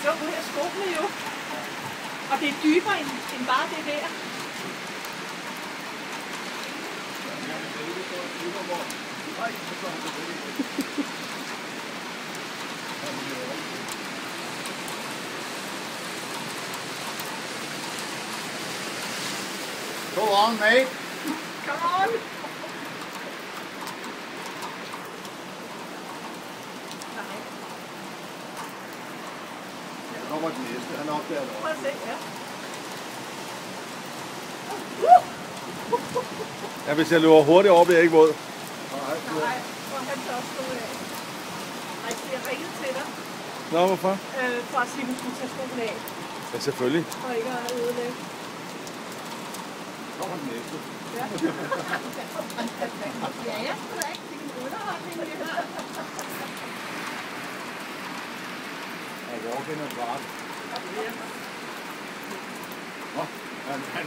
Så ud af skoene jo. Og det er dybere end bare det der. Go on, mate. Come on. Der kommer den næste. Han er op der. Prøv at se, ja. Ja, hvis jeg løber hurtigt over, bliver jeg ikke våd. Nej, og han tager også stå af. Nej, så jeg ringede til dig. Nå, hvorfor? For at sige, at du skulle tage skoene af. Ja, selvfølgelig. Og ikke at ødelægge. Kommer den næste. Ja. Ja, jeg skulle da ikke til en underholdning, vi har. Og walk-in og kvart. Nå,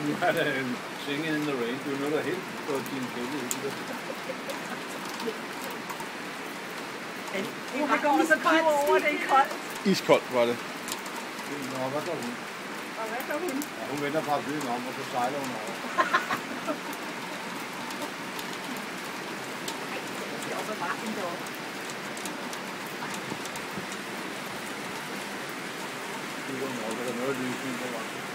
nu er der en singing in the rain. Du er nødt til helt på din kælde i det. Det går så koldt over, det er koldt. Iskoldt var det. Nå, hvad gør hun? Og hvad gør hun? Ja, hun vender paraplyen om, og så sejler hun over. Det er også varmt deroppe. Det er nok, der er noget lysning på vej.